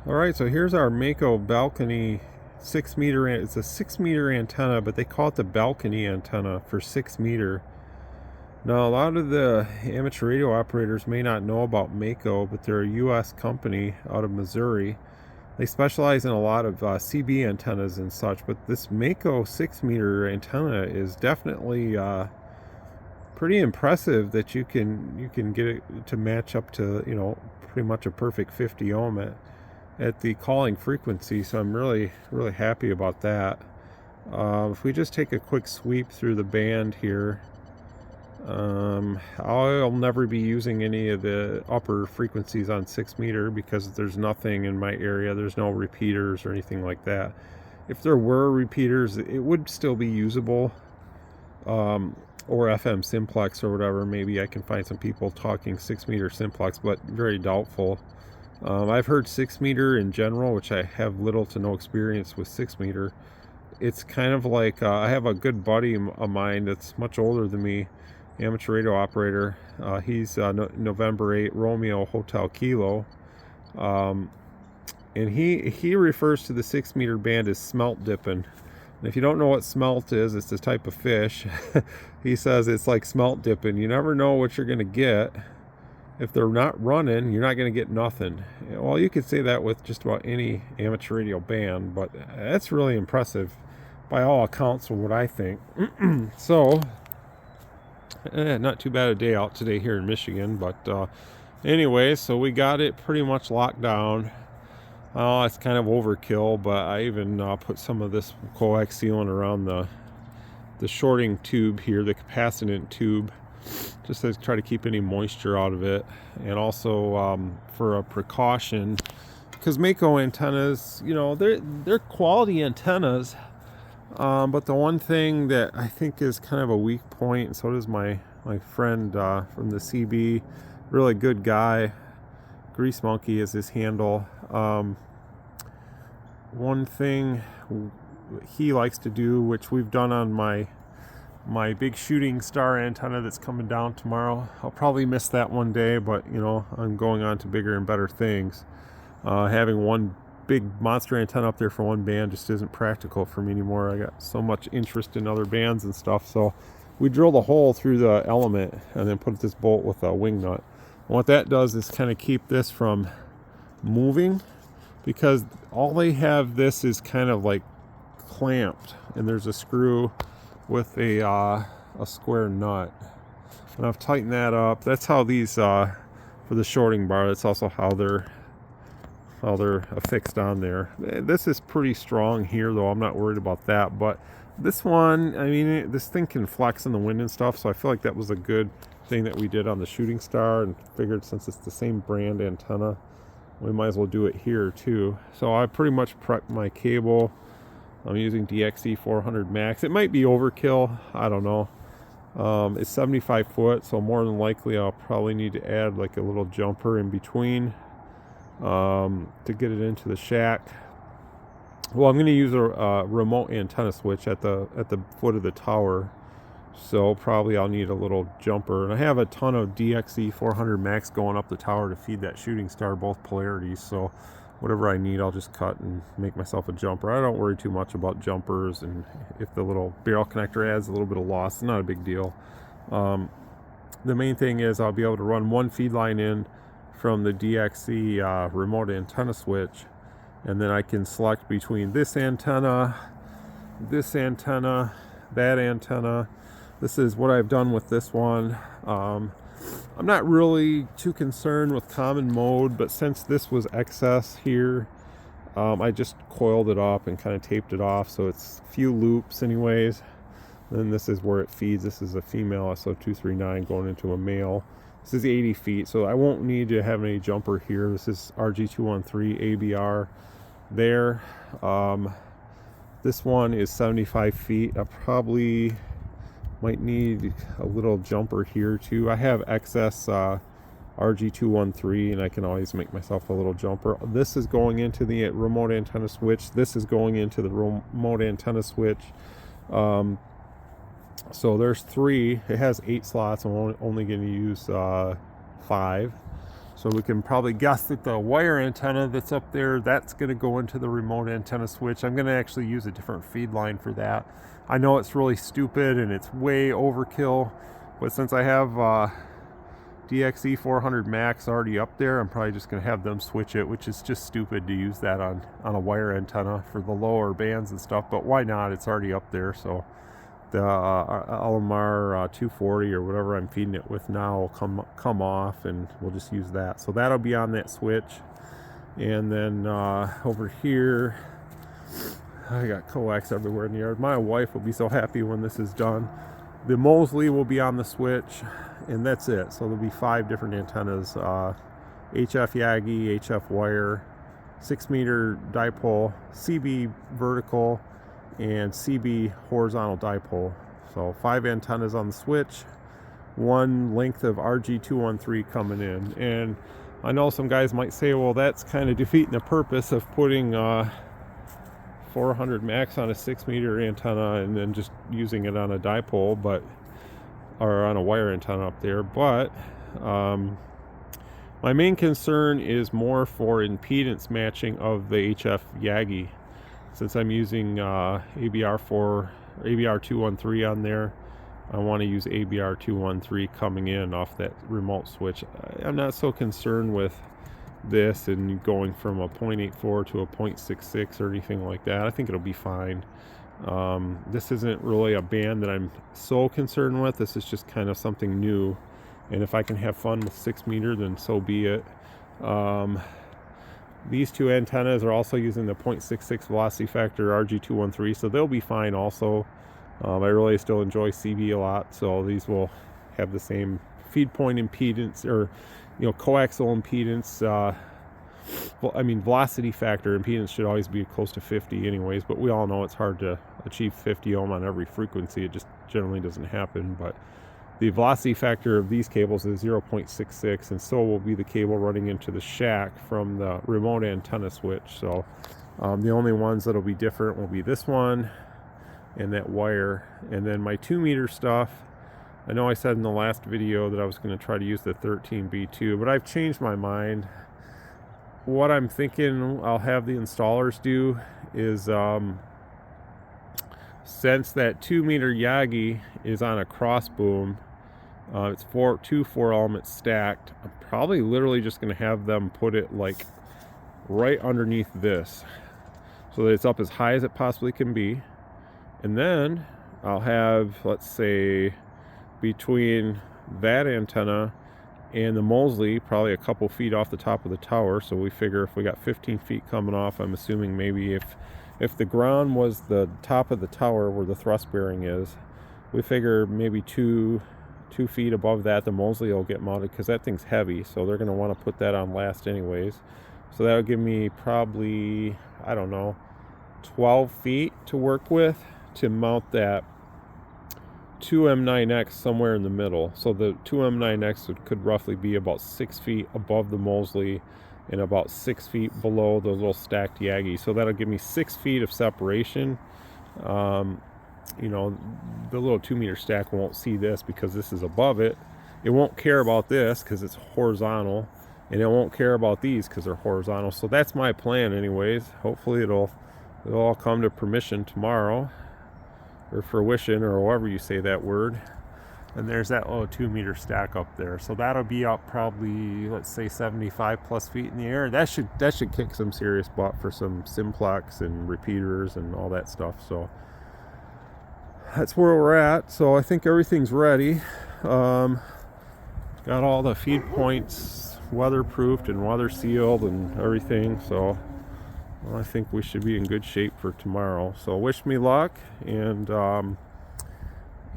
Alright, so here's our Maco balcony 6 meter. It's a 6 meter antenna, but they call it the balcony antenna for 6 meter. Now, a lot of the amateur radio operators may not know about Maco, but they're a U.S. company out of Missouri. They specialize in a lot of CB antennas and such, but this Maco 6 meter antenna is definitely pretty impressive. That you can get it to match up to pretty much a perfect 50 ohm at the calling frequency. So I'm really happy about that. If we just take a quick sweep through the band here, I'll never be using any of the upper frequencies on 6 meter because there's nothing in my area. There's no repeaters or anything like that. If there were repeaters, it would still be usable, or FM simplex or whatever. Maybe I can find some people talking 6 meter simplex, but very doubtful. I've heard 6 meter in general, which I have little to no experience with 6 meter. It's kind of like I have a good buddy of mine that's much older than me, amateur radio operator. He's November 8 Romeo Hotel Kilo, and he refers to the 6 meter band as smelt dipping. And if you don't know what smelt is, it's this type of fish. He says it's like smelt dipping. You never know what you're going to get. If they're not running, you're not going to get nothing. Well, you could say that with just about any amateur radio band, but that's really impressive by all accounts from what I think. So, not too bad a day out today here in Michigan, but anyway, so we got it pretty much locked down. Oh, it's kind of overkill, but I even put some of this coax sealant around the shorting tube here, the capacitance tube, just to try to keep any moisture out of it, and also for a precaution, because Maco antennas, they're quality antennas, but the one thing that I think is kind of a weak point, and so does my friend from the CB, really good guy, Grease Monkey is his handle. One thing he likes to do, which we've done on my big shooting star antenna that's coming down tomorrow. I'll probably miss that one day, but I'm going on to bigger and better things. Having one big monster antenna up there for one band just isn't practical for me anymore. I got so much interest in other bands and stuff, so we drilled a hole through the element and then put this bolt with a wing nut. And what that does is kind of keep this from moving, because all they have, this is kind of like clamped, and there's a screw with a square nut, and I've tightened that up. That's how these for the shorting bar, that's also how they're affixed on there. This is pretty strong here though, I'm not worried about that, but this one, I mean, this thing can flex in the wind and stuff, so I feel like that was a good thing that we did on the shooting star, and figured since it's the same brand antenna, we might as well do it here too. So I pretty much prepped my cable. I'm using DXE 400 max. It might be overkill, I don't know. It's 75 foot, so more than likely I'll probably need to add like a little jumper in between to get it into the shack. Well, I'm going to use a remote antenna switch at the foot of the tower, so probably I'll need a little jumper. And I have a ton of DXE 400 max going up the tower to feed that shooting star, both polarities, so whatever I need, I'll just cut and make myself a jumper. I don't worry too much about jumpers, and if the little barrel connector adds a little bit of loss, it's not a big deal. The main thing is I'll be able to run one feed line in from the DXE remote antenna switch, and then I can select between this antenna, that antenna. This is what I've done with this one. I'm not really too concerned with common mode, but since this was excess here, I just coiled it up and kind of taped it off, so it's a few loops anyways. Then this is where it feeds. This is a female SO239 going into a male. This is 80 feet, so I won't need to have any jumper here. This is RG213 ABR there. This one is 75 feet. I probably might need a little jumper here too. I have excess RG213, and I can always make myself a little jumper. This is going into the remote antenna switch. This is going into the remote antenna switch. So there's 3. It has 8 slots. I'm only going to use 5. So we can probably guess that the wire antenna that's up there, that's going to go into the remote antenna switch. I'm going to actually use a different feed line for that. I know it's really stupid and it's way overkill, but since I have DXE 400 Max already up there, I'm probably just going to have them switch it, which is just stupid to use that on a wire antenna for the lower bands and stuff, but why not? It's already up there. So the LMR 240 or whatever I'm feeding it with now will come off, and we'll just use that. So that'll be on that switch. And then over here, I got coax everywhere in the yard. My wife will be so happy when this is done. The Mosley will be on the switch, and that's it. So there'll be 5 different antennas: HF Yagi, HF wire, 6-meter dipole, CB vertical, and CB horizontal dipole. So 5 antennas on the switch, 1 length of RG213 coming in. And I know some guys might say, well, that's kind of defeating the purpose of putting 400 max on a 6-meter antenna and then just using it on a dipole, or on a wire antenna up there. But my main concern is more for impedance matching of the HF Yagi. Since I'm using ABR213 on there, I want to use ABR213 coming in off that remote switch. I'm not so concerned with this and going from a 0.84 to a 0.66 or anything like that. I think it'll be fine. This isn't really a band that I'm so concerned with. This is just kind of something new, and if I can have fun with 6-meter, then so be it. These 2 antennas are also using the 0.66 velocity factor RG213, so they'll be fine also. I really still enjoy CB a lot, so these will have the same feed point impedance, or coaxial impedance. Velocity factor impedance should always be close to 50 anyways, but we all know it's hard to achieve 50 ohm on every frequency. It just generally doesn't happen. But the velocity factor of these cables is 0.66, and so will be the cable running into the shack from the remote antenna switch. So the only ones that'll be different will be this one and that wire. And then my 2-meter stuff, I know I said in the last video that I was going to try to use the 13B2, but I've changed my mind. What I'm thinking I'll have the installers do is, since that 2-meter Yagi is on a cross boom, it's 2 4-elements stacked, I'm probably literally just going to have them put it like right underneath this, so that it's up as high as it possibly can be. And then I'll have, let's say, between that antenna and the Mosley, probably a couple feet off the top of the tower. So we figure if we got 15 feet coming off, I'm assuming maybe if the ground was the top of the tower where the thrust bearing is, we figure maybe 2 feet above that, the Mosley will get mounted, because that thing's heavy, so they're going to want to put that on last anyways. So that'll give me probably, I don't know, 12 feet to work with to mount that 2M9X somewhere in the middle. So the 2M9X could roughly be about 6 feet above the Mosley and about 6 feet below the little stacked Yagi. So that'll give me 6 feet of separation. The little 2-meter stack won't see this because this is above it. It won't care about this because it's horizontal, and it won't care about these because they're horizontal. So that's my plan anyways. Hopefully it'll all come to permission tomorrow, or fruition, or however you say that word. And there's that little 2-meter stack up there. So that'll be up probably, let's say, 75 plus feet in the air. That should kick some serious butt for some simplex and repeaters and all that stuff. So that's where we're at. So I think everything's ready. Got all the feed points weatherproofed and weather sealed and everything. So I think we should be in good shape for tomorrow. So wish me luck. And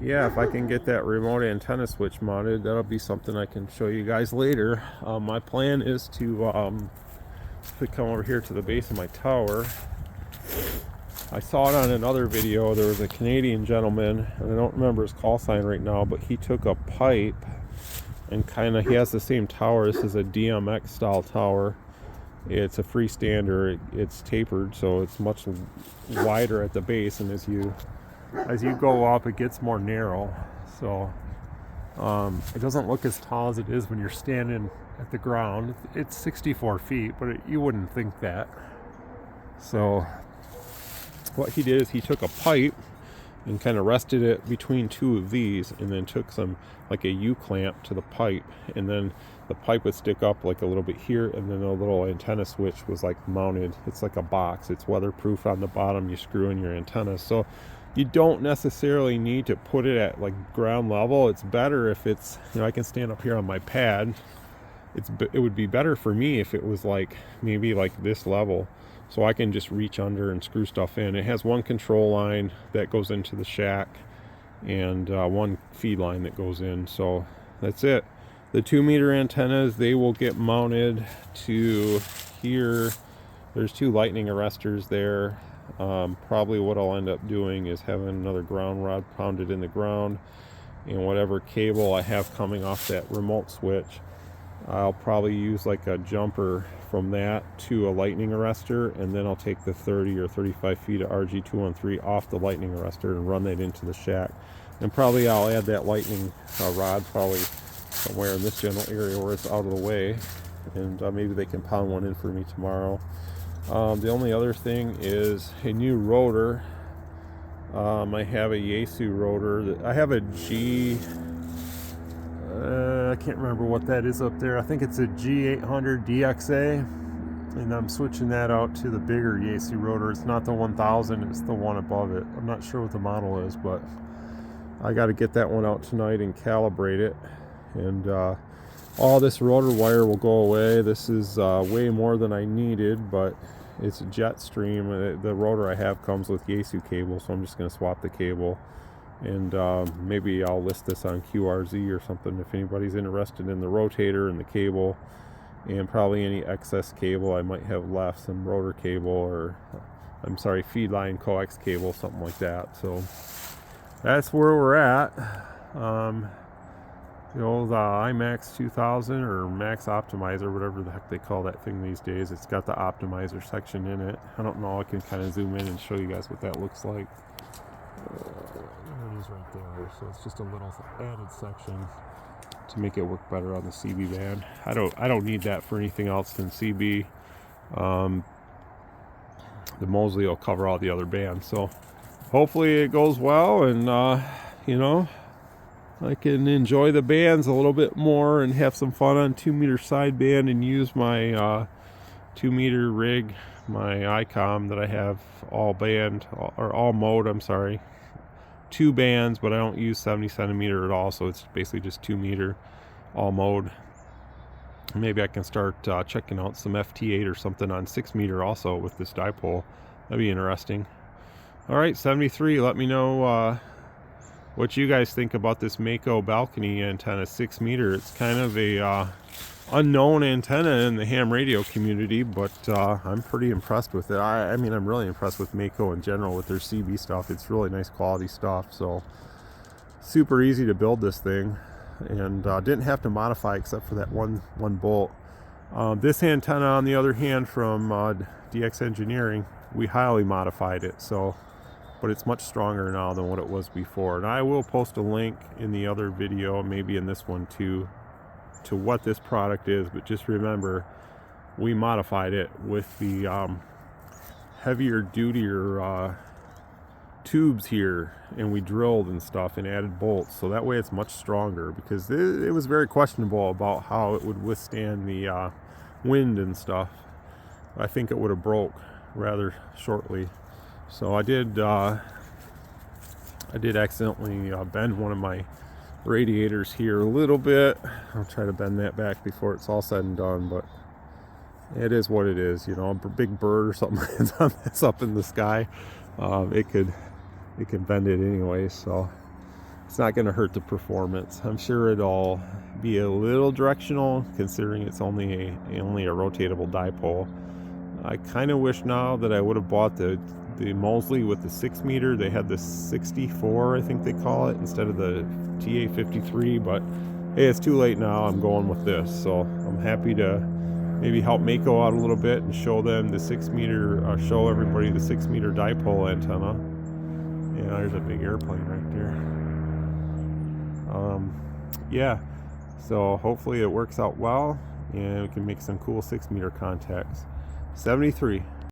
yeah, if I can get that remote antenna switch mounted, that'll be something I can show you guys later. My plan is to come over here to the base of my tower. I saw it on another video. There was a Canadian gentleman, and I don't remember his call sign right now, but he took a pipe and he has the same tower. This is a DMX style tower. It's a freestander. It's tapered, so it's much wider at the base, and as you go up, it gets more narrow. So it doesn't look as tall as it is when you're standing at the ground. It's 64 feet, but you wouldn't think that. So what he did is he took a pipe and kind of rested it between two of these, and then took some, like a U-clamp to the pipe, and then the pipe would stick up like a little bit here, and then a little antenna switch was like mounted. It's like a box. It's weatherproof on the bottom. You screw in your antenna. So you don't necessarily need to put it at like ground level. It's better if it's, I can stand up here on my pad. It would be better for me if it was like maybe like this level, so I can just reach under and screw stuff in. It has one control line that goes into the shack, and one feed line that goes in. So that's it. The 2-meter antennas, they will get mounted to here. There's 2 lightning arresters there. Probably what I'll end up doing is having another ground rod pounded in the ground, and whatever cable I have coming off that remote switch, I'll probably use like a jumper from that to a lightning arrestor, and then I'll take the 30 or 35 feet of RG213 off the lightning arrestor and run that into the shack. And probably I'll add that lightning rod probably somewhere in this general area where it's out of the way, and maybe they can pound one in for me tomorrow. The only other thing is a new rotor. I have a Yaesu rotor. I have a G... I can't remember what that is up there. I think it's a G800 DXA, and I'm switching that out to the bigger Yaesu rotor. It's not the 1000, it's the one above it. I'm not sure what the model is, but I got to get that one out tonight and calibrate it. And all this rotor wire will go away. This is way more than I needed, but it's a Jetstream. The rotor I have comes with Yaesu cable, so I'm just going to swap the cable. And maybe I'll list this on QRZ or something if anybody's interested in the rotator and the cable, and probably any excess cable I might have left, some rotor cable, or I'm sorry, feed line coax cable, something like that. So that's where we're at. The old IMAX 2000 or Max Optimizer, whatever the heck they call that thing these days. It's got the optimizer section in it. I don't know, I can kind of zoom in and show you guys what that looks like. There it is right there. So it's just a little added section to make it work better on the CB band. I don't need that for anything else than CB. The Mosley will cover all the other bands. So hopefully it goes well, and I can enjoy the bands a little bit more and have some fun on 2-meter sideband, and use my 2-meter rig, my ICOM that I have all band, or all mode, I'm sorry. 2 bands, but I don't use 70 centimeter at all, so it's basically just 2-meter all mode. Maybe I can start checking out some FT8 or something on 6-meter also with this dipole. That'd be interesting. All right, 73, let me know what you guys think about this Maco balcony antenna, 6-meter. It's kind of a unknown antenna in the ham radio community, but I'm pretty impressed with it. I mean, I'm really impressed with Maco in general with their CB stuff. It's really nice quality stuff. So super easy to build this thing, and didn't have to modify except for that one bolt. This antenna, on the other hand, from DX Engineering, we highly modified it. So, but it's much stronger now than what it was before. And I will post a link in the other video, maybe in this one too, to what this product is. But just remember, we modified it with the heavier dutier tubes here, and we drilled and stuff and added bolts, so that way it's much stronger, because it was very questionable about how it would withstand the wind and stuff. I think it would have broke rather shortly. So I did accidentally bend one of my radiators here a little bit. I'll try to bend that back before it's all said and done, but it is what it is. A big bird or something lands on this up in the sky, it can bend it anyway, so it's not going to hurt the performance. I'm sure it'll be a little directional, considering it's only a rotatable dipole. I kind of wish now that I would have bought the Mosley with the 6-meter. They had the 64, I think they call it, instead of the TA53, but hey, it's too late now. I'm going with this, so I'm happy to maybe help Maco out a little bit and show them the 6-meter, show everybody the 6-meter dipole antenna. Yeah, there's a big airplane right there. Yeah, so hopefully it works out well, and we can make some cool 6-meter contacts. 73.